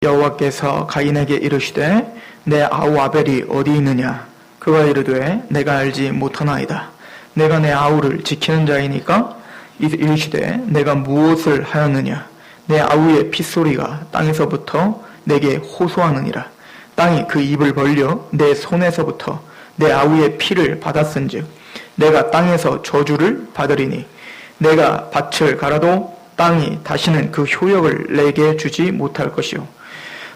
여호와께서 가인에게 이르시되 내 아우 아벨이 어디 있느냐? 그가 이르되 내가 알지 못하나이다. 내가 내 아우를 지키는 자이니까. 이르시되 내가 무엇을 하였느냐? 내 아우의 핏소리가 땅에서부터 내게 호소하느니라. 땅이 그 입을 벌려 내 손에서부터 내 아우의 피를 받았은즉 내가 땅에서 저주를 받으리니 내가 밭을 갈아도 땅이 다시는 그 효력을 내게 주지 못할 것이요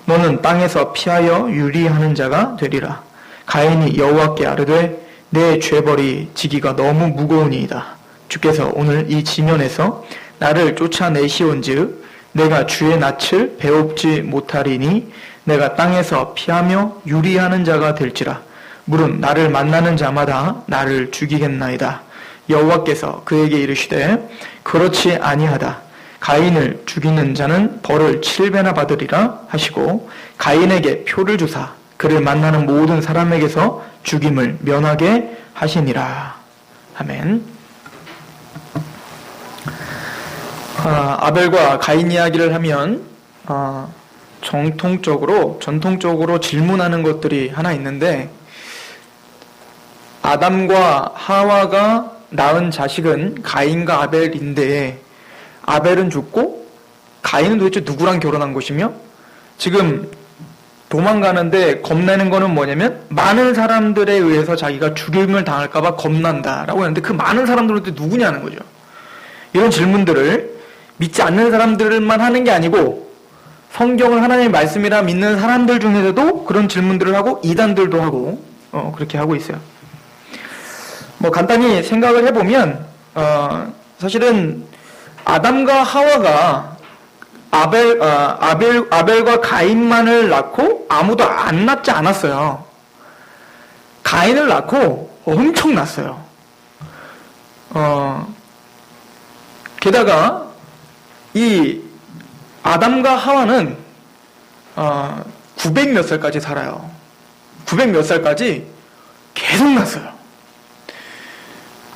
너는 땅에서 피하여 유리하는 자가 되리라. 가인이 여호와께 아뢰되 내 죄벌이 지기가 너무 무거우니이다. 주께서 오늘 이 지면에서 나를 쫓아내시온즉 내가 주의 낯을 배웁지 못하리니 내가 땅에서 피하며 유리하는 자가 될지라. 물은 나를 만나는 자마다 나를 죽이겠나이다. 여호와께서 그에게 이르시되 그렇지 아니하다. 가인을 죽이는 자는 벌을 7배나 받으리라 하시고 가인에게 표를 주사 그를 만나는 모든 사람에게서 죽임을 면하게 하시니라. 아멘. 아벨과 가인 이야기를 하면 전통적으로 질문하는 것들이 하나 있는데 아담과 하와가 낳은 자식은 가인과 아벨인데 아벨은 죽고 가인은 도대체 누구랑 결혼한 것이며 지금 도망가는데 겁내는 거는 뭐냐면 많은 사람들에 의해서 자기가 죽임을 당할까봐 겁난다라고 했는데 그 많은 사람들은 누구냐는 거죠. 이런 질문들을 믿지 않는 사람들만 하는 게 아니고 성경을 하나님의 말씀이라 믿는 사람들 중에서도 그런 질문들을 하고 이단들도 하고 그렇게 하고 있어요. 간단히 생각을 해보면 사실은 아담과 하와가 아벨과 가인만을 낳고 아무도 안 낳지 않았어요. 가인을 낳고 엄청 낳았어요. 게다가 이 아담과 하와는 900 몇 살까지 살아요. 900 몇 살까지 계속 낳았어요.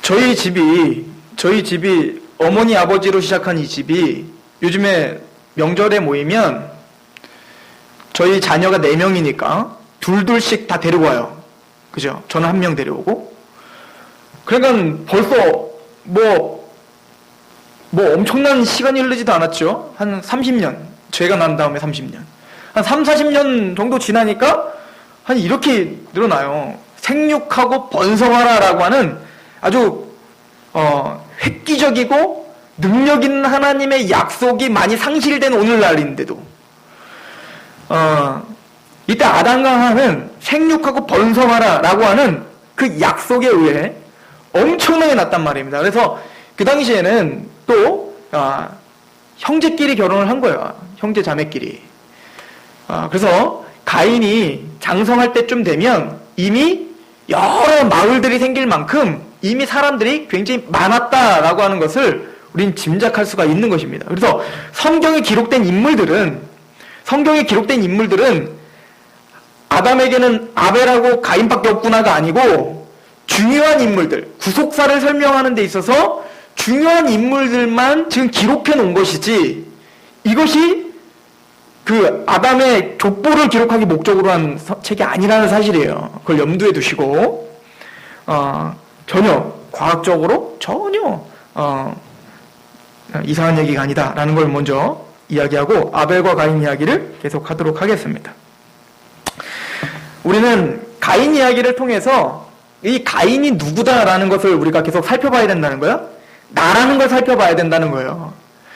저희 집이 어머니 아버지로 시작한 이 집이 요즘에 명절에 모이면 저희 자녀가 4명이니까 둘씩 다 데리고 와요. 그죠? 저는 1명 데려오고. 그러니까 벌써 엄청난 시간이 흐르지도 않았죠. 한 30년. 제가 난 다음에 30년. 한 3, 40년 정도 지나니까 한 이렇게 늘어나요. 생육하고 번성하라라고 하는 아주 획기적이고 능력 있는 하나님의 약속이 많이 상실된 오늘날인데도 이때 아담과 하와는 생육하고 번성하라라고 하는 그 약속에 의해 엄청나게 났단 말입니다. 그래서 그 당시에는 또 형제끼리 결혼을 한 거예요. 형제 자매끼리. 그래서 가인이 장성할 때쯤 되면 이미 여러 마을들이 생길 만큼 이미 사람들이 굉장히 많았다라고 하는 것을 우린 짐작할 수가 있는 것입니다. 그래서 성경에 기록된 인물들은 아담에게는 아벨하고 가인밖에 없구나가 아니고 중요한 인물들, 구속사를 설명하는 데 있어서 중요한 인물들만 지금 기록해 놓은 것이지 이것이 그 아담의 족보를 기록하기 목적으로 한 책이 아니라는 사실이에요. 그걸 염두에 두시고 전혀 과학적으로 전혀 이상한 얘기가 아니다라는 걸 먼저 이야기하고 아벨과 가인 이야기를 계속 하도록 하겠습니다. 우리는 가인 이야기를 통해서 이 가인이 누구다라는 것을 우리가 계속 살펴봐야 된다는 거예요. 나라는 걸 살펴봐야 된다는 거예요.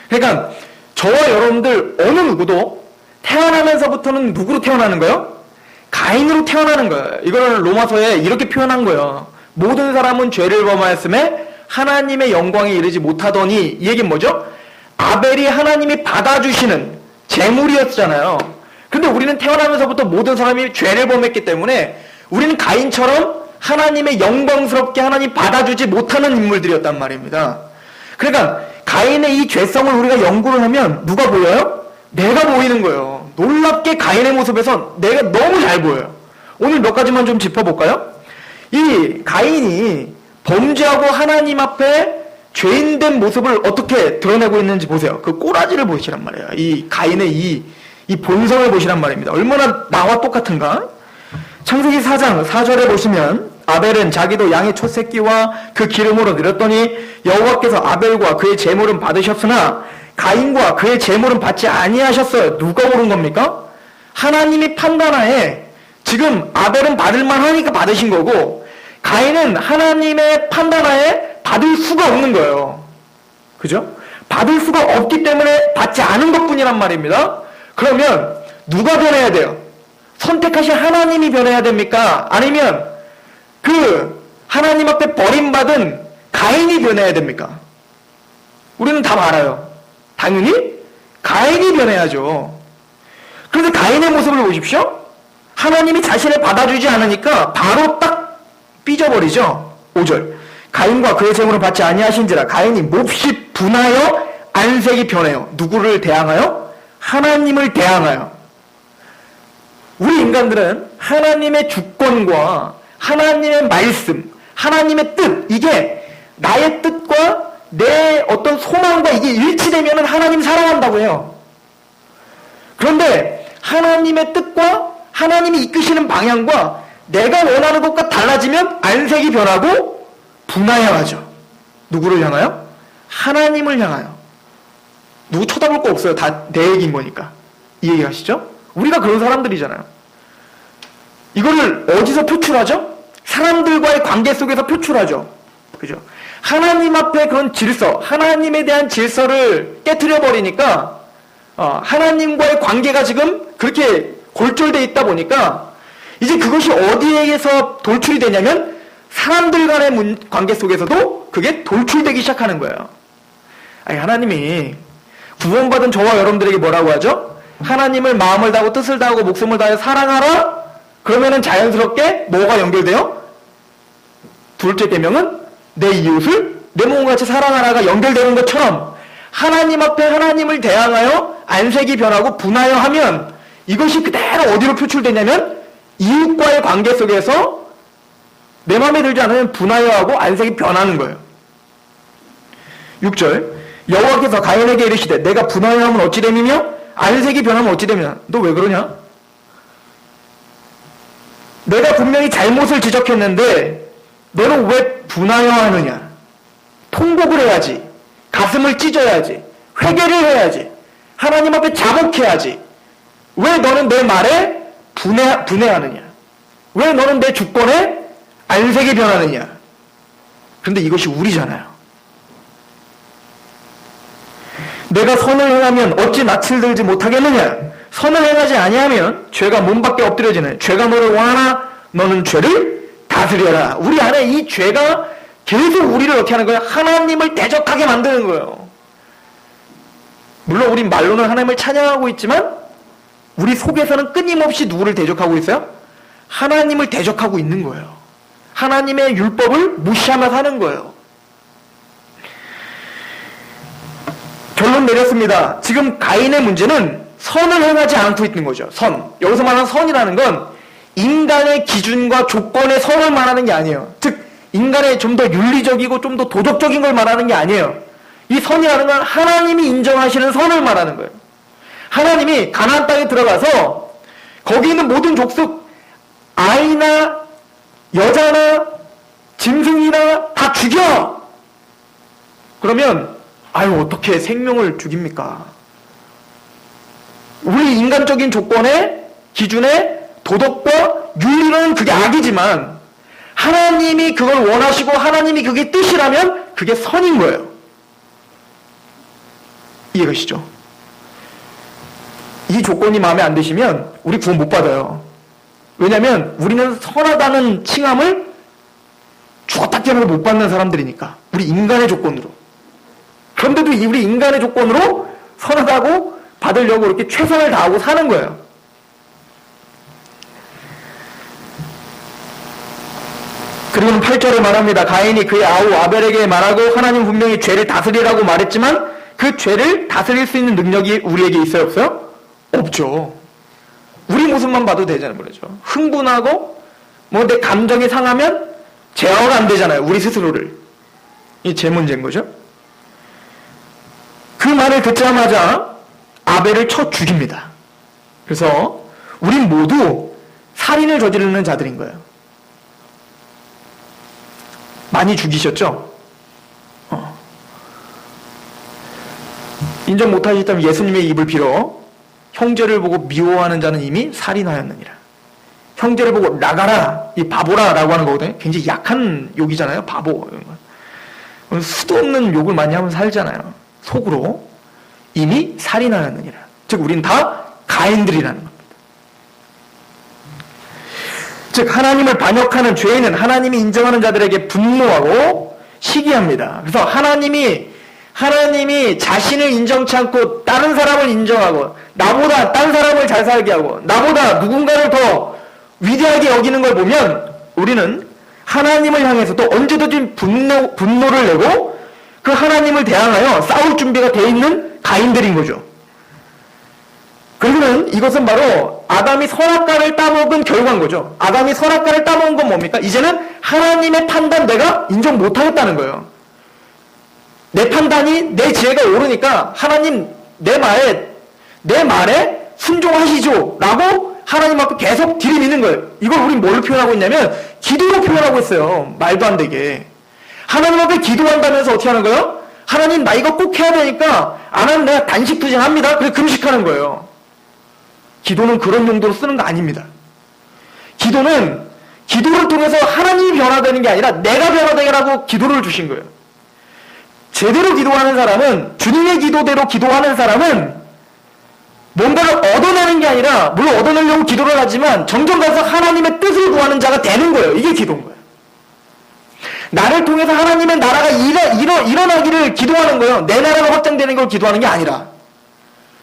그러니까 저와 여러분들 어느 누구도 태어나면서부터는 누구로 태어나는 거예요? 가인으로 태어나는 거예요. 이걸 로마서에 이렇게 표현한 거예요. 모든 사람은 죄를 범하였음에 하나님의 영광에 이르지 못하더니 이 얘기는 뭐죠? 아벨이 하나님이 받아주시는 제물이었잖아요. 근데 우리는 태어나면서부터 모든 사람이 죄를 범했기 때문에 우리는 가인처럼 하나님의 영광스럽게 하나님 받아주지 못하는 인물들이었단 말입니다. 그러니까 가인의 이 죄성을 우리가 연구를 하면 누가 보여요? 내가 보이는 거예요. 놀랍게 가인의 모습에서 내가 너무 잘 보여요. 오늘 몇 가지만 좀 짚어볼까요? 이 가인이 범죄하고 하나님 앞에 죄인된 모습을 어떻게 드러내고 있는지 보세요. 그 꼬라지를 보시란 말이에요. 이 가인의 이 본성을 보시란 말입니다. 얼마나 나와 똑같은가? 창세기 4장 4절에 보시면 아벨은 자기도 양의 첫 새끼와 그 기름으로 드렸더니 여호와께서 아벨과 그의 제물은 받으셨으나 가인과 그의 제물은 받지 아니하셨어요. 누가 옳은 겁니까? 하나님이 판단하에 지금 아벨은 받을 만하니까 받으신 거고 가인은 하나님의 판단하에 받을 수가 없는 거예요. 그죠? 받을 수가 없기 때문에 받지 않은 것뿐이란 말입니다. 그러면 누가 변해야 돼요? 선택하신 하나님이 변해야 됩니까? 아니면 그 하나님 앞에 버림받은 가인이 변해야 됩니까? 우리는 다 알아요. 당연히 가인이 변해야죠. 그런데 가인의 모습을 보십시오. 하나님이 자신을 받아주지 않으니까 바로 딱 삐져버리죠. 5절. 가인과 그의 제물을 받지 아니하신지라 가인이 몹시 분하여 안색이 변해요. 누구를 대항하여? 하나님을 대항하여. 우리 인간들은 하나님의 주권과 하나님의 말씀, 하나님의 뜻, 이게 나의 뜻과 내 어떤 소망과 이게 일치되면 하나님 사랑한다고 해요. 그런데 하나님의 뜻과 하나님이 이끄시는 방향과 내가 원하는 것과 달라지면 안색이 변하고 분하여하죠. 누구를 향하여? 하나님을 향하여. 누구 쳐다볼 거 없어요. 다 내 얘기인 거니까. 이 얘기 하시죠? 우리가 그런 사람들이잖아요. 이거를 어디서 표출하죠? 사람들과의 관계 속에서 표출하죠. 그죠? 하나님 앞에 그런 질서, 하나님에 대한 질서를 깨트려 버리니까 하나님과의 관계가 지금 그렇게 골절되어 있다 보니까 이제 그것이 어디에서 돌출이 되냐면 사람들 간의 관계 속에서도 그게 돌출되기 시작하는 거예요. 아니, 하나님이 구원받은 저와 여러분들에게 뭐라고 하죠? 하나님을 마음을 다하고 뜻을 다하고 목숨을 다하여 사랑하라? 그러면은 자연스럽게 뭐가 연결돼요? 둘째 계명은 내 이웃을 내 몸과 같이 사랑하라가 연결되는 것처럼 하나님 앞에 하나님을 대항하여 안색이 변하고 분하여 하면 이것이 그대로 어디로 표출되냐면 이웃과의 관계 속에서 내 마음에 들지 않으면 분하여하고 안색이 변하는 거예요. 6절 여호와께서 가인에게 이르시되 내가 분하여하면 어찌 됨이며 안색이 변하면 어찌 됨이냐. 너 왜 그러냐? 내가 분명히 잘못을 지적했는데 너는 왜 분하여하느냐? 통곡을 해야지. 가슴을 찢어야지. 회개를 해야지. 하나님 앞에 자복해야지. 왜 너는 내 말에 분해하느냐? 왜 너는 내 주권에 안색이 변하느냐? 그런데 이것이 우리잖아요. 내가 선을 행하면 어찌 낯을 들지 못하겠느냐? 선을 행하지 아니하면 죄가 몸 밖에 엎드려지는 죄가 너를 원하나 너는 죄를 다스려라. 우리 안에 이 죄가 계속 우리를 어떻게 하는 거예요? 하나님을 대적하게 만드는 거예요. 물론 우린 말로는 하나님을 찬양하고 있지만 우리 속에서는 끊임없이 누구를 대적하고 있어요? 하나님을 대적하고 있는 거예요. 하나님의 율법을 무시하며 사는 거예요. 결론 내렸습니다. 지금 가인의 문제는 선을 행하지 않고 있는 거죠. 선. 여기서 말하는 선이라는 건 인간의 기준과 조건의 선을 말하는 게 아니에요. 즉 인간의 좀 더 윤리적이고 좀 더 도덕적인 걸 말하는 게 아니에요. 이 선이라는 건 하나님이 인정하시는 선을 말하는 거예요. 하나님이 가나안 땅에 들어가서 거기 있는 모든 족속 아이나 여자나 짐승이나 다 죽여. 그러면 아유 어떻게 생명을 죽입니까? 우리 인간적인 조건의 기준에 도덕과 윤리는 그게 악이지만 하나님이 그걸 원하시고 하나님이 그게 뜻이라면 그게 선인 거예요. 이해가시죠? 이 조건이 마음에 안 드시면 우리 구원 못 받아요. 왜냐하면 우리는 선하다는 칭함을 죽었다 깨어나도 못 받는 사람들이니까. 우리 인간의 조건으로. 그런데도 우리 인간의 조건으로 선하다고 받으려고 이렇게 최선을 다하고 사는 거예요. 그리고는 8절에 말합니다. 가인이 그의 아우 아벨에게 말하고 하나님 분명히 죄를 다스리라고 말했지만 그 죄를 다스릴 수 있는 능력이 우리에게 있어요? 없어요? 없죠. 우리 모습만 봐도 되잖아요. 그렇죠? 흥분하고 뭐 내 감정이 상하면 제어가 안 되잖아요. 우리 스스로를. 이 제 문제인 거죠. 그 말을 듣자마자 아벨을 쳐 죽입니다. 그래서 우린 모두 살인을 저지르는 자들인 거예요. 많이 죽이셨죠? 인정 못하셨다면 예수님의 입을 빌어 형제를 보고 미워하는 자는 이미 살인하였느니라. 형제를 보고 나가라, 이 바보라 라고 하는 거거든요. 굉장히 약한 욕이잖아요. 바보. 이런 거. 수도 없는 욕을 많이 하면 살잖아요. 속으로 이미 살인하였느니라. 즉 우린 다 가인들이라는 겁니다. 즉 하나님을 반역하는 죄인은 하나님이 인정하는 자들에게 분노하고 시기합니다. 그래서 하나님이 자신을 인정치 않고 다른 사람을 인정하고 나보다 다른 사람을 잘 살게 하고 나보다 누군가를 더 위대하게 여기는 걸 보면 우리는 하나님을 향해서 또 언제든지 분노를 내고 그 하나님을 대항하여 싸울 준비가 되어 있는 가인들인 거죠. 그러면 이것은 바로 아담이 선악과를 따먹은 결과인 거죠. 아담이 선악과를 따먹은 건 뭡니까? 이제는 하나님의 판단 내가 인정 못하겠다는 거예요. 내 판단이, 내 지혜가 옳으니까 하나님 내 말에 순종하시죠 라고 하나님 앞에 계속 들이미는 거예요. 이걸 우린 뭘로 표현하고 있냐면 기도로 표현하고 있어요. 말도 안 되게. 하나님 앞에 기도한다면서 어떻게 하는 거예요? 하나님 나 이거 꼭 해야 되니까 안 하면 내가 단식 투쟁합니다. 그래서 금식하는 거예요. 기도는 그런 용도로 쓰는 거 아닙니다. 기도를 통해서 하나님이 변화되는 게 아니라 내가 변화되게라고 기도를 주신 거예요. 제대로 기도하는 사람은, 주님의 기도대로 기도하는 사람은 뭔가를 얻어내는 게 아니라, 물론 얻어내려고 기도를 하지만 점점 가서 하나님의 뜻을 구하는 자가 되는 거예요. 이게 기도인 거예요. 나를 통해서 하나님의 나라가 일어나기를 기도하는 거예요. 내 나라가 확장되는 걸 기도하는 게 아니라.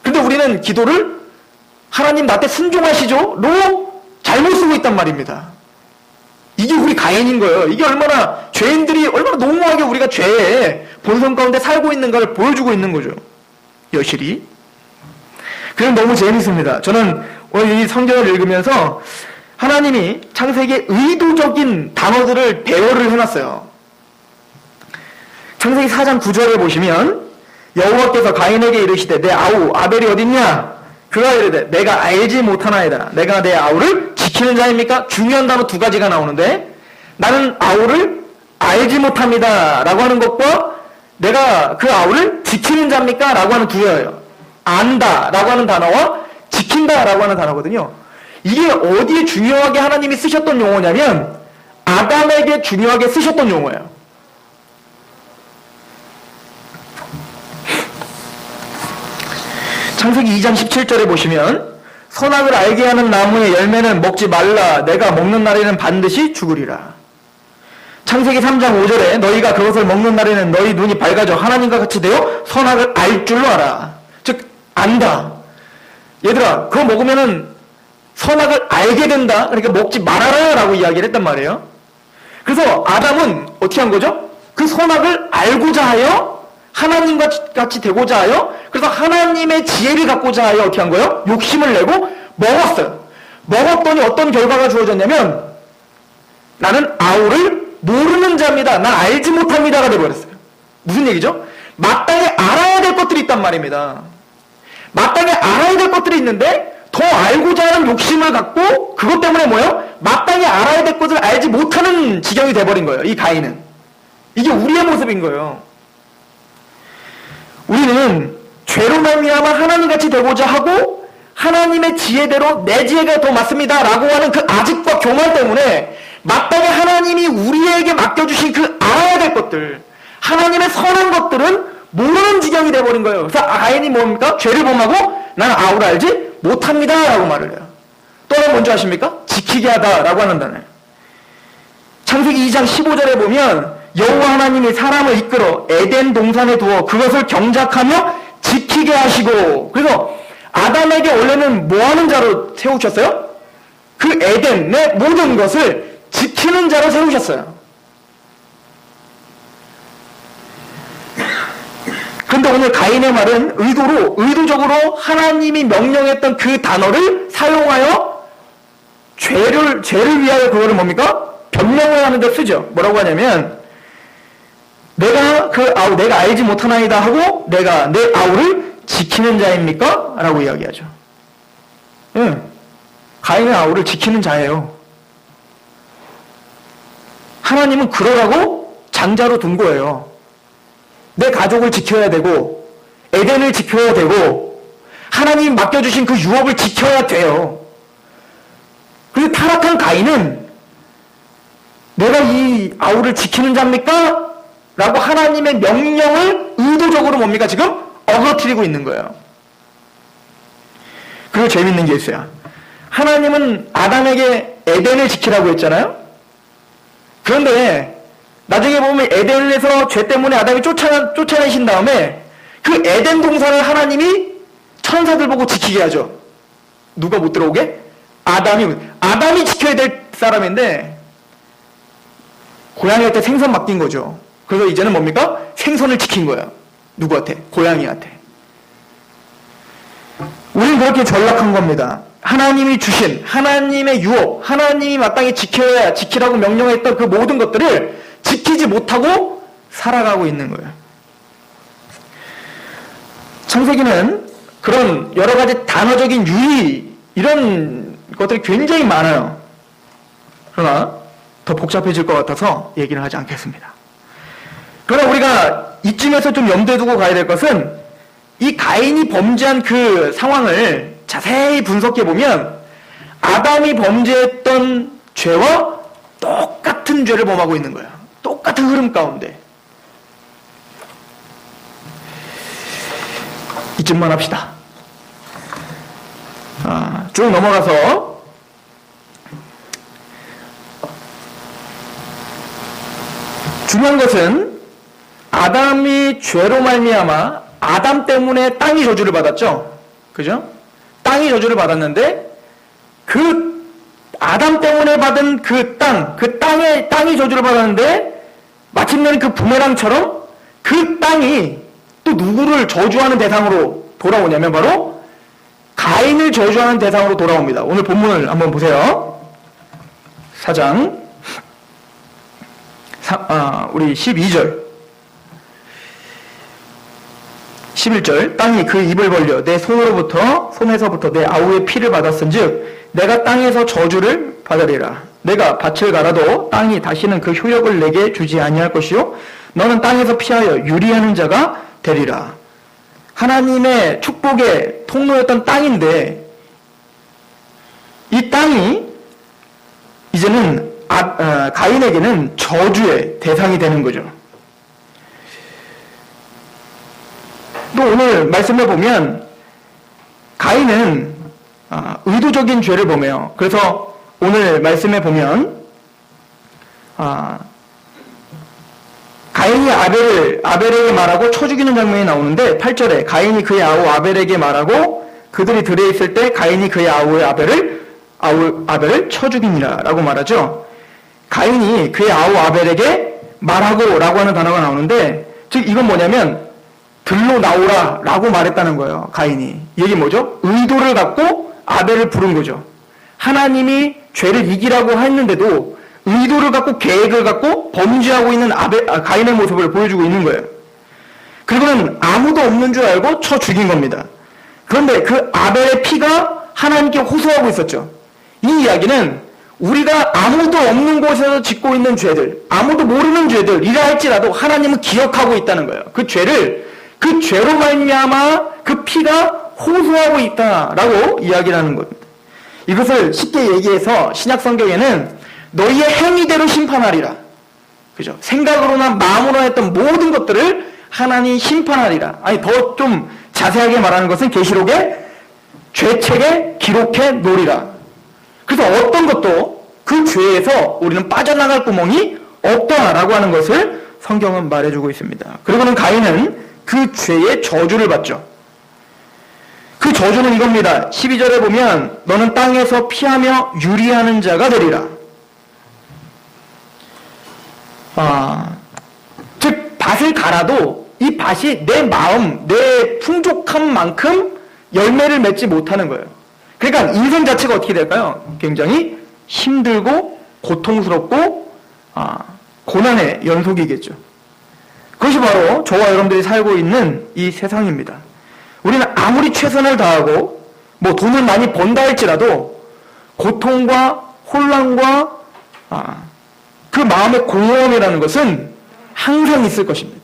근데 우리는 기도를 하나님 나한테 순종하시죠? 로 잘못 쓰고 있단 말입니다. 이게 우리 가인인 거예요. 이게 죄인들이 얼마나 농후하게 우리가 죄의 본성 가운데 살고 있는 걸 보여주고 있는 거죠. 여실히. 그냥 너무 재밌습니다. 저는 오늘 이 성경을 읽으면서 하나님이 창세기에 의도적인 단어들을 배열을 해놨어요. 창세기 4장 9절에 보시면 여호와께서 가인에게 이르시되 내 아우 아벨이 어딨냐? 그가 이르되 내가 알지 못하나이다. 내가 내 아우를 지키는 자입니까? 중요한 단어 두 가지가 나오는데 나는 아우를 알지 못합니다 라고 하는 것과 내가 그 아우를 지키는 자입니까? 라고 하는 두 개예요. 안다 라고 하는 단어와 지킨다 라고 하는 단어거든요. 이게 어디에 중요하게 하나님이 쓰셨던 용어냐면 아담에게 중요하게 쓰셨던 용어예요. 창세기 2장 17절에 보시면 선악을 알게 하는 나무의 열매는 먹지 말라. 내가 먹는 날에는 반드시 죽으리라. 창세기 3장 5절에 너희가 그것을 먹는 날에는 너희 눈이 밝아져 하나님과 같이 되어 선악을 알 줄로 알아. 즉 안다. 얘들아 그거 먹으면은 선악을 알게 된다. 그러니까 먹지 말아라 라고 이야기를 했단 말이에요. 그래서 아담은 어떻게 한 거죠? 그 선악을 알고자 하여 하나님과 같이 되고자 하여 그래서 하나님의 지혜를 갖고자 하여 어떻게 한 거예요? 욕심을 내고 먹었어요. 먹었더니 어떤 결과가 주어졌냐면 나는 아우를 모르는 자입니다. 난 알지 못합니다가 되어버렸어요. 무슨 얘기죠? 마땅히 알아야 될 것들이 있단 말입니다. 마땅히 알아야 될 것들이 있는데 더 알고자 하는 욕심을 갖고 그것 때문에 뭐예요? 마땅히 알아야 될 것을 알지 못하는 지경이 돼버린 거예요. 이 가인은. 이게 우리의 모습인 거예요. 우리는 죄로 말미암아 하나님같이 되고자 하고 하나님의 지혜대로 내 지혜가 더 맞습니다 라고 하는 그 아집과 교만 때문에 마땅히 하나님이 우리에게 맡겨주신 그 알아야 될 것들 하나님의 선한 것들은 모르는 지경이 돼버린 거예요. 그래서 가인이 뭡니까? 죄를 범하고 나는 아우를 알지 못합니다 라고 말을 해요. 또 하나 뭔지 아십니까? 지키게 하다 라고 하는 단어예요. 창세기 2장 15절에 보면 여호와 하나님이 사람을 이끌어 에덴 동산에 두어 그것을 경작하며 지키게 하시고 그래서 아담에게 원래는 뭐하는 자로 세우셨어요? 그 에덴의 모든 것을 지키는 자로 세우셨어요. 그런데 오늘 가인의 말은 의도적으로 하나님이 명령했던 그 단어를 사용하여 죄를 위하여 그거를 뭡니까? 변명을 하는 데 쓰죠. 뭐라고 하냐면 내가 알지 못하나이다 하고 내가 내 아우를 지키는 자입니까? 라고 이야기하죠. 예. 가인의 아우를 지키는 자예요. 하나님은 그러라고 장자로 둔 거예요. 내 가족을 지켜야 되고 에덴을 지켜야 되고 하나님이 맡겨주신 그 유업을 지켜야 돼요. 그리고 타락한 가인은 내가 이 아우를 지키는 자입니까? 라고 하나님의 명령을 의도적으로 뭡니까? 지금 어거트리고 있는 거예요. 그리고 재밌는 게 있어요. 하나님은 아담에게 에덴을 지키라고 했잖아요. 그런데 나중에 보면 에덴에서 죄 때문에 아담이 쫓아내신 다음에 그 에덴 동산을 하나님이 천사들 보고 지키게 하죠. 누가 못 들어오게? 아담이 지켜야 될 사람인데 고양이한테 생선 맡긴 거죠. 그래서 이제는 뭡니까? 생선을 지킨 거예요. 누구한테? 고양이한테. 우리는 그렇게 전락한 겁니다. 하나님이 주신 하나님의 유업, 하나님이 마땅히 지키라고 명령했던 그 모든 것들을 지키지 못하고 살아가고 있는 거예요. 창세기는 그런 여러 가지 단어적인 유의 이런 것들이 굉장히 많아요. 그러나 더 복잡해질 것 같아서 얘기를 하지 않겠습니다. 그러나 우리가 이쯤에서 좀 염두에 두고 가야 될 것은 이 가인이 범죄한 그 상황을 자세히 분석해 보면 아담이 범죄했던 죄와 똑같은 죄를 범하고 있는 거예요. 똑같은 흐름 가운데. 이쯤만 합시다. 쭉 넘어가서 중요한 것은 아담이 죄로 말미암아 아담 때문에 땅이 저주를 받았죠. 그죠? 땅이 저주를 받았는데 그 아담 때문에 받은 그 땅이 저주를 받았는데 마침내는 그 부메랑처럼 그 땅이 또 누구를 저주하는 대상으로 돌아오냐면 바로 가인을 저주하는 대상으로 돌아옵니다. 오늘 본문을 한번 보세요. 4장 우리 12절 11절 땅이 그 입을 벌려 내 손에서부터 내 아우의 피를 받았은즉 내가 땅에서 저주를 받으리라. 내가 밭을 갈아도 땅이 다시는 그 효력을 내게 주지 아니할 것이요 너는 땅에서 피하여 유리하는 자가 되리라. 하나님의 축복의 통로였던 땅인데 이 땅이 이제는 가인에게는 저주의 대상이 되는 거죠. 또 오늘 말씀을 보면 가인은 의도적인 죄를 범해요. 그래서 오늘 말씀에 보면 가인이 아벨에게 말하고 쳐 죽이는 장면이 나오는데 8절에 가인이 그의 아우 아벨에게 말하고 그들이 들에 있을 때 가인이 그의 아우의 아벨을 쳐 죽이니라 라고 말하죠. 가인이 그의 아우 아벨에게 말하고 라고 하는 단어가 나오는데 즉 이건 뭐냐면 들로 나오라 라고 말했다는 거예요. 가인이. 이게 뭐죠? 의도를 갖고 아벨을 부른 거죠. 하나님이 죄를 이기라고 했는데도 의도를 갖고 계획을 갖고 범죄하고 있는 가인의 모습을 보여주고 있는 거예요. 그리고는 아무도 없는 줄 알고 쳐 죽인 겁니다. 그런데 그 아벨의 피가 하나님께 호소하고 있었죠. 이 이야기는 우리가 아무도 없는 곳에서 짓고 있는 죄들, 아무도 모르는 죄들이라 할지라도 하나님은 기억하고 있다는 거예요. 그 죄로 말미암아 그 피가 호소하고 있다라고 이야기를 하는 겁니다. 이것을 쉽게 얘기해서 신약 성경에는 너희의 행위대로 심판하리라. 그죠? 생각으로나 마음으로 했던 모든 것들을 하나님 심판하리라. 아니 더 좀 자세하게 말하는 것은 계시록의 죄책에 기록해 놓으리라. 그래서 어떤 것도 그 죄에서 우리는 빠져나갈 구멍이 없다라고 하는 것을 성경은 말해주고 있습니다. 그리고는 가인은 그 죄의 저주를 받죠. 그 저주는 이겁니다. 12절에 보면 너는 땅에서 피하며 유리하는 자가 되리라. 즉 밭을 갈아도 이 밭이 내 마음, 내 풍족한 만큼 열매를 맺지 못하는 거예요. 그러니까 인생 자체가 어떻게 될까요? 굉장히 힘들고 고통스럽고 고난의 연속이겠죠. 그것이 바로 저와 여러분들이 살고 있는 이 세상입니다. 우리는 아무리 최선을 다하고 뭐 돈을 많이 번다 할지라도 고통과 혼란과 그 마음의 공허함이라는 것은 항상 있을 것입니다.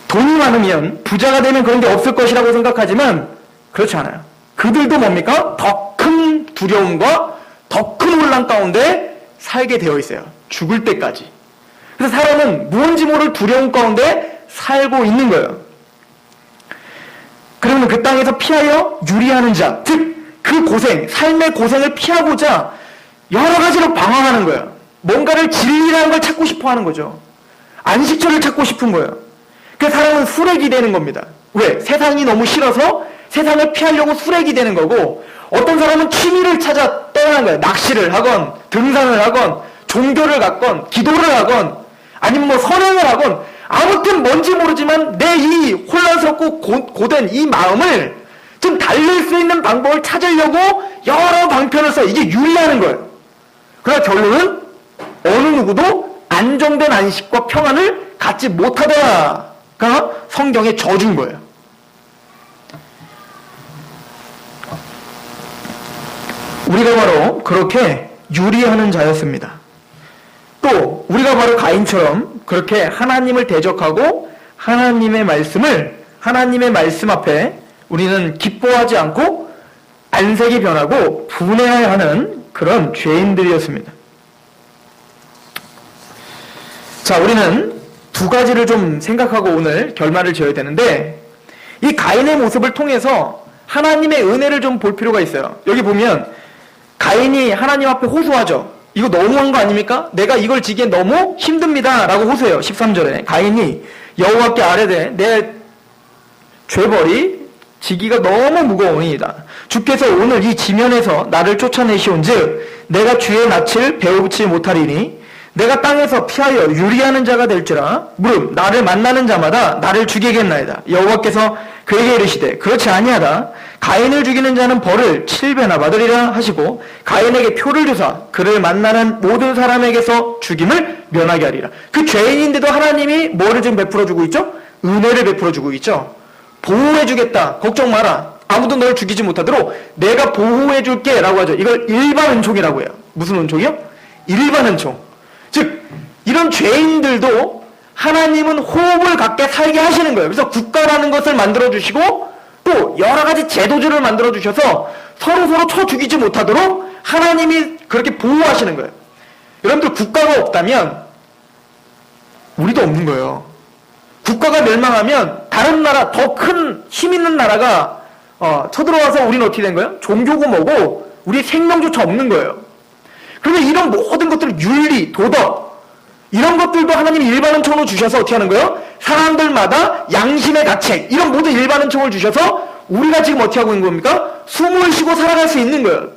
돈이 많으면 부자가 되면 그런 게 없을 것이라고 생각하지만 그렇지 않아요. 그들도 뭡니까? 더 큰 두려움과 더 큰 혼란 가운데 살게 되어 있어요. 죽을 때까지. 그래서 사람은 무언지 모를 두려움 가운데 살고 있는 거예요. 그러면 그 땅에서 피하여 유리하는 자, 즉 그 고생, 삶의 고생을 피하고자 여러 가지로 방황하는 거예요. 뭔가를 진리라는 걸 찾고 싶어 하는 거죠. 안식처를 찾고 싶은 거예요. 그 사람은 수레기 되는 겁니다. 왜? 세상이 너무 싫어서 세상을 피하려고 수레기 되는 거고, 어떤 사람은 취미를 찾아 떠나는 거예요. 낚시를 하건, 등산을 하건, 종교를 갖건, 기도를 하건, 아니면 뭐 선행을 하건, 아무튼 뭔지 모르지만 내 이 혼란스럽고 고된 이 마음을 좀 달랠 수 있는 방법을 찾으려고 여러 방편을 써. 이게 유리하는 거예요. 그러나 결론은 어느 누구도 안정된 안식과 평안을 갖지 못하다가 성경의 저주인 거예요. 우리가 바로 그렇게 유리하는 자였습니다. 또 우리가 바로 가인처럼 그렇게 하나님을 대적하고 하나님의 말씀 앞에 우리는 기뻐하지 않고 안색이 변하고 분해해야 하는 그런 죄인들이었습니다. 자, 우리는 두 가지를 좀 생각하고 오늘 결말을 지어야 되는데, 이 가인의 모습을 통해서 하나님의 은혜를 좀 볼 필요가 있어요. 여기 보면 가인이 하나님 앞에 호소하죠. 이거 너무한 거 아닙니까? 내가 이걸 지기엔 너무 힘듭니다 라고 호소해요. 13절에 가인이 여호와께 아뢰되 내 죄벌이 지기가 너무 무거우니이다. 주께서 오늘 이 지면에서 나를 쫓아내시온즉 내가 주의 낯을 베어붙이지 못하리니 내가 땅에서 피하여 유리하는 자가 될지라. 무릇 나를 만나는 자마다 나를 죽이겠나이다. 여호와께서 그에게 이르시되 그렇지 아니하다. 가인을 죽이는 자는 벌을 7배나 받으리라 하시고 가인에게 표를 주사 그를 만나는 모든 사람에게서 죽임을 면하게 하리라. 그 죄인인데도 하나님이 뭐를 지금 베풀어주고 있죠? 은혜를 베풀어주고 있죠. 보호해주겠다. 걱정 마라. 아무도 널 죽이지 못하도록 내가 보호해줄게 라고 하죠. 이걸 일반 은총이라고 해요. 무슨 은총이요? 일반 은총. 즉 이런 죄인들도 하나님은 호흡을 갖게 살게 하시는 거예요. 그래서 국가라는 것을 만들어주시고 또 여러 가지 제도들을 만들어주셔서 서로 쳐 죽이지 못하도록 하나님이 그렇게 보호하시는 거예요. 여러분들 국가가 없다면 우리도 없는 거예요. 국가가 멸망하면 다른 나라, 더 큰 힘 있는 나라가 쳐들어와서 우리는 어떻게 된 거예요? 종교고 뭐고 우리 생명조차 없는 거예요. 그러면 이런 모든 것들을 윤리, 도덕 이런 것들도 하나님이 일반 은총으로 주셔서 어떻게 하는 거예요? 사람들마다 양심의 가책 이런 모든 일반 은총을 주셔서 우리가 지금 어떻게 하고 있는 겁니까? 숨을 쉬고 살아갈 수 있는 거예요.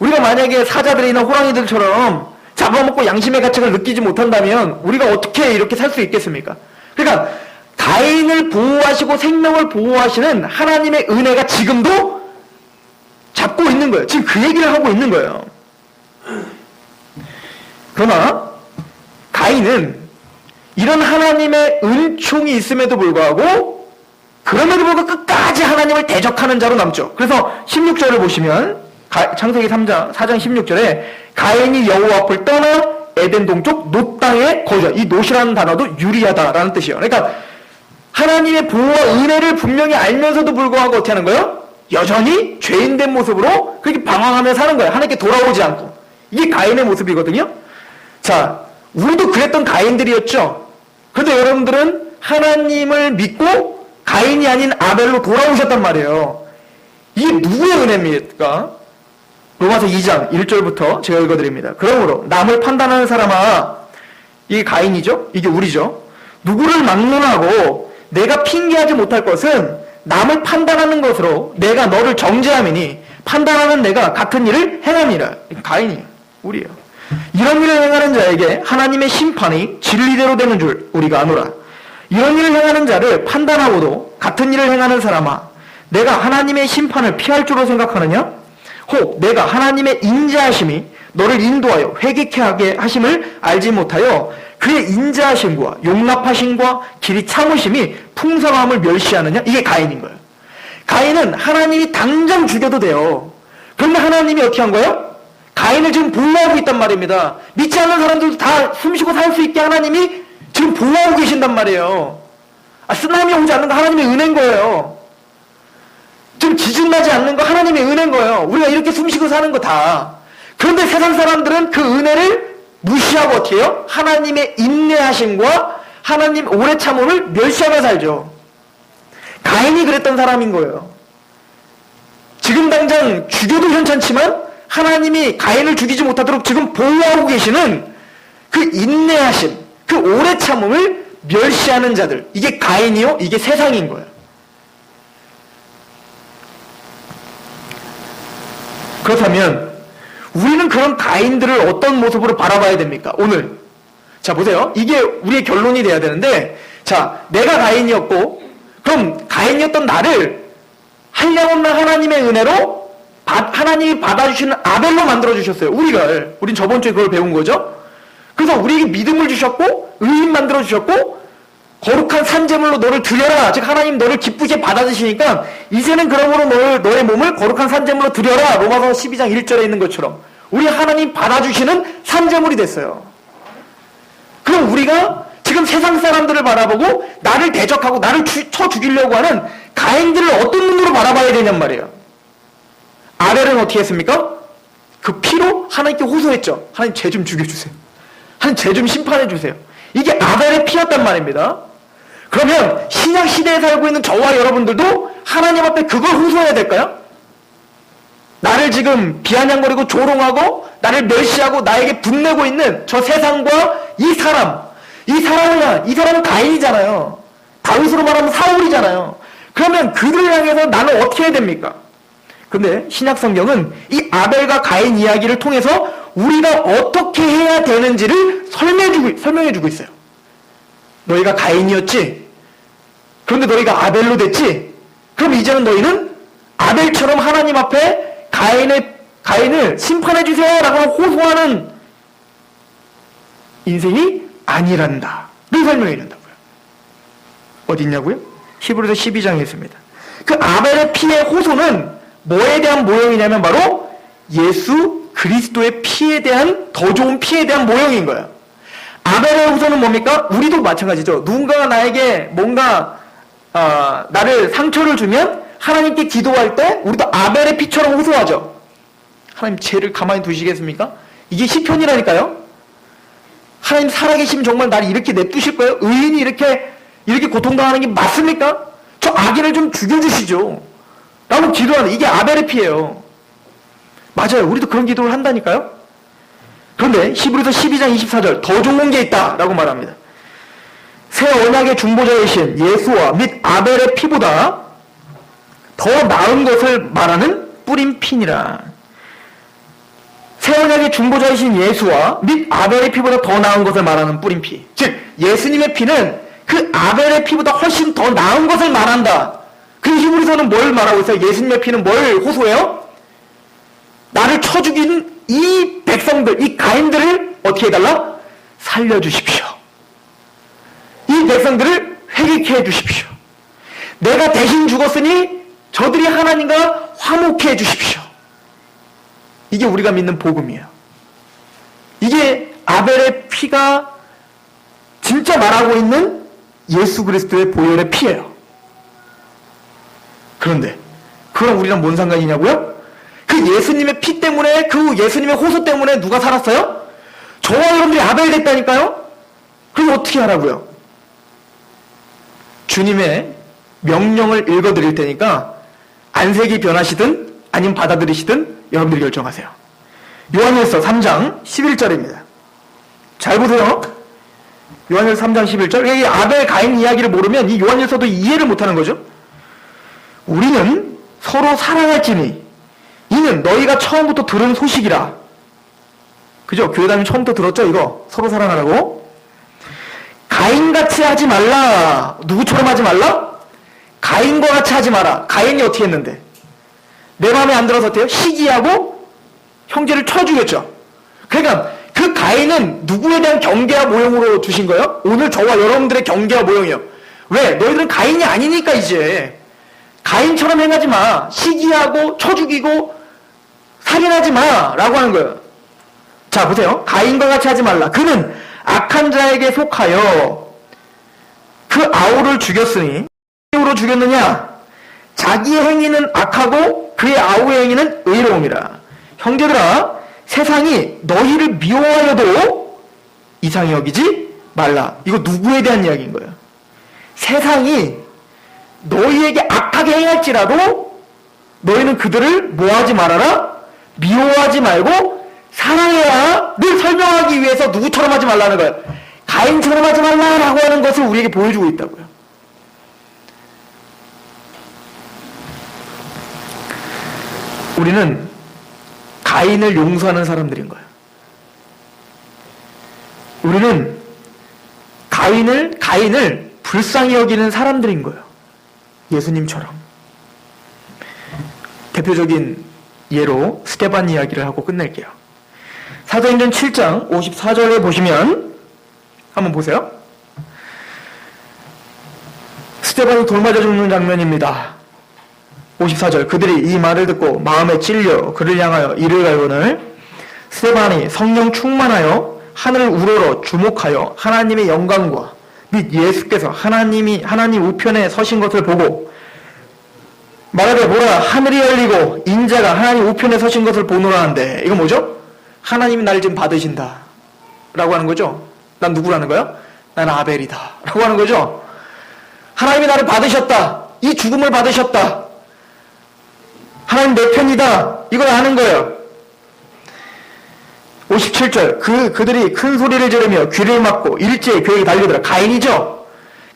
우리가 만약에 사자들이나 호랑이들처럼 잡아먹고 양심의 가책을 느끼지 못한다면 우리가 어떻게 이렇게 살 수 있겠습니까? 그러니까 가인을 보호하시고 생명을 보호하시는 하나님의 은혜가 지금도 잡고 있는 거예요. 지금 그 얘기를 하고 있는 거예요. 그러나 가인은 이런 하나님의 은총이 있음에도 불구하고 그럼에도 불구하고 끝까지 하나님을 대적하는 자로 남죠. 그래서 16절을 보시면 창세기 4장 16절에 가인이 여호와 앞을 떠나 에덴 동쪽 놋 땅에 거주하다. 이 놋이라는 단어도 유리하다라는 뜻이에요. 그러니까 하나님의 보호와 은혜를 분명히 알면서도 불구하고 어떻게 하는 거예요? 여전히 죄인된 모습으로 그렇게 방황하며 사는 거예요. 하나님께 돌아오지 않고. 이게 가인의 모습이거든요. 자, 우리도 그랬던 가인들이었죠. 그런데 여러분들은 하나님을 믿고 가인이 아닌 아벨로 돌아오셨단 말이에요. 이게 누구의 은혜입니까? 로마서 2장 1절부터 제가 읽어드립니다. 그러므로 남을 판단하는 사람아, 이게 가인이죠? 이게 우리죠? 누구를 막론하고 내가 핑계하지 못할 것은 남을 판단하는 것으로 내가 너를 정죄함이니 판단하는 내가 같은 일을 행함이라. 가인이에요. 우리예요. 이런 일을 행하는 자에게 하나님의 심판이 진리대로 되는 줄 우리가 아노라. 이런 일을 행하는 자를 판단하고도 같은 일을 행하는 사람아, 내가 하나님의 심판을 피할 줄로 생각하느냐? 혹 내가 하나님의 인자하심이 너를 인도하여 회개케 하게 하심을 알지 못하여 그의 인자하심과 용납하심과 길이 참으심이 풍성함을 멸시하느냐? 이게 가인인 거예요. 가인은 하나님이 당장 죽여도 돼요. 그런데 하나님이 어떻게 한 거예요? 가인을 지금 보호하고 있단 말입니다. 믿지 않는 사람들도 다 숨쉬고 살 수 있게 하나님이 지금 보호하고 계신단 말이에요. 쓰나미 오지 않는 거 하나님의 은혜인 거예요. 지금 지진 나지 않는 거 하나님의 은혜인 거예요. 우리가 이렇게 숨쉬고 사는 거 다. 그런데 세상 사람들은 그 은혜를 무시하고 어떻게 해요? 하나님의 인내하심과 하나님 오래 참음을 멸시하며 살죠. 가인이 그랬던 사람인 거예요. 지금 당장 죽여도 괜찮지만 하나님이 가인을 죽이지 못하도록 지금 보호하고 계시는 그 인내하심, 그 오래 참음을 멸시하는 자들. 이게 가인이요? 이게 세상인 거예요. 그렇다면 우리는 그런 가인들을 어떤 모습으로 바라봐야 됩니까? 오늘. 자, 보세요. 이게 우리의 결론이 돼야 되는데, 자, 내가 가인이었고, 그럼 가인이었던 나를 한량없는 하나님의 은혜로 하나님이 받아주시는 아벨로 만들어주셨어요. 우린 저번 주에 그걸 배운 거죠. 그래서 우리에게 믿음을 주셨고, 의인 만들어주셨고, 거룩한 산제물로 너를 드려라. 즉 하나님 너를 기쁘게 받아주시니까 이제는 그러므로 너의 몸을 거룩한 산제물로 드려라. 로마서 12장 1절에 있는 것처럼 우리 하나님 받아주시는 산제물이 됐어요. 그럼 우리가 지금 세상 사람들을 바라보고 나를 대적하고 나를 쳐 죽이려고 하는 가인들을 어떤 눈으로 바라봐야 되냔 말이에요. 아벨은 어떻게 했습니까? 그 피로 하나님께 호소했죠. 하나님 죄 좀 죽여주세요. 하나님 죄 좀 심판해주세요. 이게 아벨의 피였단 말입니다. 그러면 신약 시대에 살고 있는 저와 여러분들도 하나님 앞에 그걸 호소해야 될까요? 나를 지금 비아냥거리고 조롱하고 나를 멸시하고 나에게 분내고 있는 저 세상과 이 사람은 가인이잖아요. 다윗으로 말하면 사울이잖아요. 그러면 그들을 향해서 나는 어떻게 해야 됩니까? 근데 신약 성경은 이 아벨과 가인 이야기를 통해서 우리가 어떻게 해야 되는지를 설명해주고 있어요. 너희가 가인이었지? 그런데 너희가 아벨로 됐지? 그럼 이제는 너희는 아벨처럼 하나님 앞에 가인을 심판해주세요 라고 호소하는 인생이 아니란다. 를 설명해 준다고요. 어디 있냐고요? 히브리서 12장에 있습니다. 그 아벨의 피의 호소는 뭐에 대한 모형이냐면 바로 예수 그리스도의 피에 대한 더 좋은 피에 대한 모형인 거예요. 아벨의 호소는 뭡니까? 우리도 마찬가지죠. 누군가가 나에게 뭔가 나를 상처를 주면 하나님께 기도할 때 우리도 아벨의 피처럼 호소하죠. 하나님 죄를 가만히 두시겠습니까? 이게 시편이라니까요. 하나님 살아계시면 정말 나를 이렇게 냅두실 거예요? 의인이 이렇게 고통당하는 게 맞습니까? 저 악인을 좀 죽여주시죠. 라고 기도하는 이게 아벨의 피예요. 맞아요. 우리도 그런 기도를 한다니까요. 그런데 히브리서 12장 24절 더 좋은 게 있다 라고 말합니다. 새 언약의 중보자이신 예수와 및 아벨의 피보다 더 나은 것을 말하는 뿌린 피니라. 새 언약의 중보자이신 예수와 및 아벨의 피보다 더 나은 것을 말하는 뿌린 피. 즉 예수님의 피는 그 아벨의 피보다 훨씬 더 나은 것을 말한다. 그 히브리서는 뭘 말하고 있어요? 예수님의 피는 뭘 호소해요? 나를 쳐 죽이는 이 백성들, 이 가인들을 어떻게 해달라? 살려주십시오. 이 백성들을 회개케 해주십시오. 내가 대신 죽었으니 저들이 하나님과 화목케 해주십시오. 이게 우리가 믿는 복음이에요. 이게 아벨의 피가 진짜 말하고 있는 예수 그리스도의 보혈의 피예요. 그런데 그럼 우리랑 뭔 상관이냐고요? 그 예수님의 피 때문에, 그 예수님의 호소 때문에 누가 살았어요? 저와 여러분들이 아벨 됐다니까요? 그럼 어떻게 하라고요? 주님의 명령을 읽어드릴 테니까 안색이 변하시든 아니면 받아들이시든 여러분들이 결정하세요. 요한일서 3장 11절입니다. 잘 보세요. 요한일서 3장 11절. 이 아벨 가인 이야기를 모르면 이 요한일서도 이해를 못하는 거죠. 우리는 서로 사랑할지니 이는 너희가 처음부터 들은 소식이라. 그죠? 교회 다니면 처음부터 들었죠? 이거 서로 사랑하라고. 가인같이 하지 말라. 누구처럼 하지 말라? 가인과 같이 하지 마라. 가인이 어떻게 했는데? 내 마음에 안 들어서 어때요? 시기하고 형제를 쳐 죽였죠. 그러니까 그 그 가인은 누구에 대한 경계와 모형으로 주신 거예요? 오늘 저와 여러분들의 경계와 모형이요. 왜? 너희들은 가인이 아니니까 이제. 가인처럼 행하지 마. 시기하고 쳐 죽이고 살인하지 마. 라고 하는 거예요. 자, 보세요. 가인과 같이 하지 말라. 그는 악한 자에게 속하여 그 아우를 죽였으니 으로 죽였느냐? 자기의 행위는 악하고 그의 아우의 행위는 의로움이라. 형제들아, 세상이 너희를 미워하여도 이상히 여기지 말라. 이거 누구에 대한 이야기인 거예요? 세상이 너희에게 악하게 행할지라도 너희는 그들을 뭐하지 말아라? 미워하지 말고 사랑해야. 늘 설명하기 위해서 누구처럼 하지 말라는 거예요. 가인처럼 하지 말라라고 하는 것을 우리에게 보여주고 있다고요. 우리는 가인을 용서하는 사람들인 거예요. 우리는 가인을 불쌍히 여기는 사람들인 거예요. 예수님처럼. 대표적인 예로 스데반 이야기를 하고 끝낼게요. 사도행전 7장 54절에 보시면 한번 보세요. 스데반이 돌 맞아 죽는 장면입니다. 54절, 그들이 이 말을 듣고 마음에 찔려 그를 향하여 이를 갈거늘 스데반이 성령 충만하여 하늘을 우러러 주목하여 하나님의 영광과 및 예수께서 하나님 우편에 서신 것을 보고 말하되 보라, 하늘이 열리고 인자가 하나님 우편에 서신 것을 보노라 하는데, 이거 뭐죠? 하나님이 나를 지금 받으신다 라고 하는 거죠. 난 누구라는 거야? 난 아벨이다 라고 하는 거죠. 하나님이 나를 받으셨다, 이 죽음을 받으셨다, 하나님 내 편이다, 이걸 아는 거예요. 57절, 그들이 큰 소리를 지르며 귀를 막고 일제히 그에게 달려들어. 가인이죠.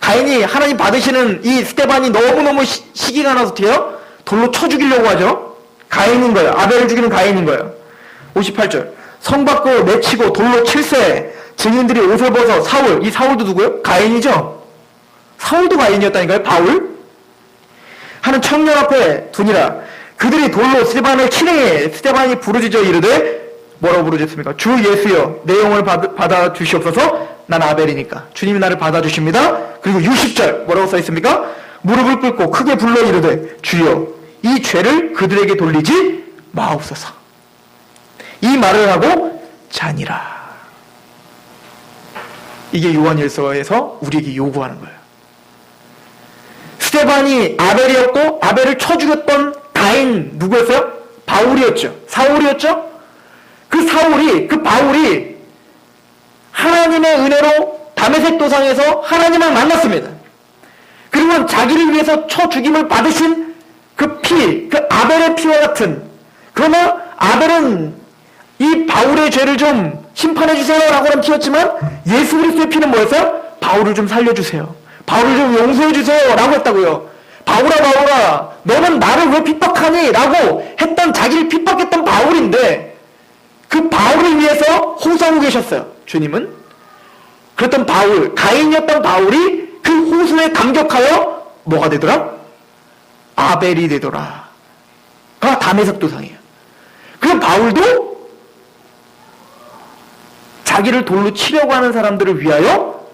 가인이 하나님 받으시는 이 스데반이 너무너무 시기가 나서 어떻게요? 돌로 쳐 죽이려고 하죠. 가인인 거예요. 아벨을 죽이는 가인인 거예요. 58절, 성 밖으로 내치고 돌로 칠세 증인들이 옷을 벗어 사울, 이 사울도 누구예요? 가인이죠. 사울도 가인이었다니까요. 바울 하는 청년 앞에 두니라. 그들이 돌로 스데반을 치되 스데반이 부르짖어 이르되, 뭐라고 부르짖습니까? 주 예수여, 내 영을 받아 주시옵소서. 난 아벨이니까 주님이 나를 받아 주십니다. 그리고 60절 뭐라고 써 있습니까? 무릎을 꿇고 크게 불러 이르되, 주여, 이 죄를 그들에게 돌리지 마옵소서. 이 말을 하고 자니라. 이게 요한일서에서 우리에게 요구하는 거예요. 스데반이 아벨이었고, 아벨을 쳐 죽였던 가인 누구였어요? 바울이었죠. 사울이었죠. 그 바울이 하나님의 은혜로 다메섹 도상에서 하나님을 만났습니다. 그리고 자기를 위해서 쳐 죽임을 받으신 그 피, 그 아벨의 피와 같은, 그러나 아벨은 이 바울의 죄를 좀 심판해 주세요 라고 하는 피였지만, 예수 그리스도의 피는 뭐였어요? 바울을 좀 살려주세요, 바울을 좀 용서해 주세요 라고 했다고요. 바울아, 너는 나를 왜 핍박하니? 라고 했던, 자기를 핍박했던 바울인데, 그 바울을 위해서 호소하고 계셨어요, 주님은. 그랬던 바울, 가인이었던 바울이 그 호소에 감격하여 뭐가 되더라? 아벨이 되더라. 가 다메섹 도상이에요. 그 바울도 자기를 돌로 치려고 하는 사람들을 위하여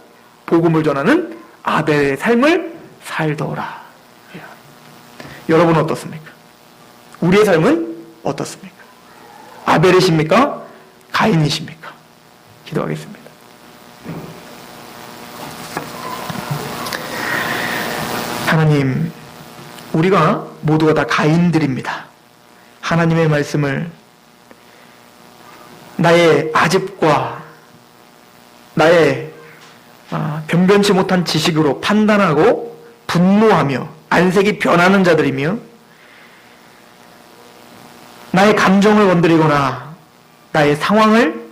복음을 전하는 아벨의 삶을 살더라. 여러분은 어떻습니까? 우리의 삶은 어떻습니까? 아벨이십니까? 가인이십니까? 기도하겠습니다. 하나님, 우리가 모두가 다 가인들입니다. 하나님의 말씀을 나의 아집과 나의 변변치 못한 지식으로 판단하고 분노하며 안색이 변하는 자들이며, 나의 감정을 건드리거나 나의 상황을,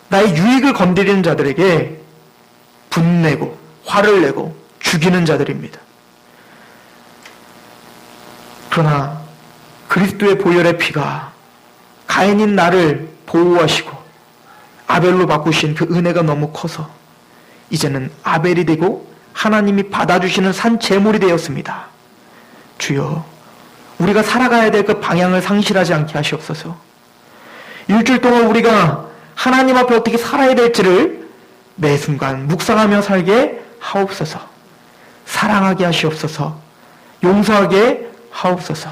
나의 유익을 건드리는 자들에게 분내고 화를 내고 죽이는 자들입니다. 그러나 그리스도의 보혈의 피가 가인인 나를 보호하시고 아벨로 바꾸신 그 은혜가 너무 커서 이제는 아벨이 되고 하나님이 받아주시는 산 제물이 되었습니다. 주여, 우리가 살아가야 될 그 방향을 상실하지 않게 하시옵소서. 일주일 동안 우리가 하나님 앞에 어떻게 살아야 될지를 매 순간 묵상하며 살게 하옵소서. 사랑하게 하시옵소서. 용서하게 하옵소서.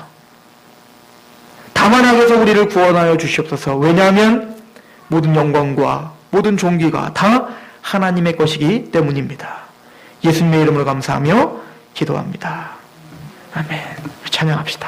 다만 악에서 우리를 구원하여 주시옵소서. 왜냐하면 모든 영광과 모든 존귀가 다 하나님의 것이기 때문입니다. 예수님의 이름으로 감사하며 기도합니다. 아멘. 찬양합시다.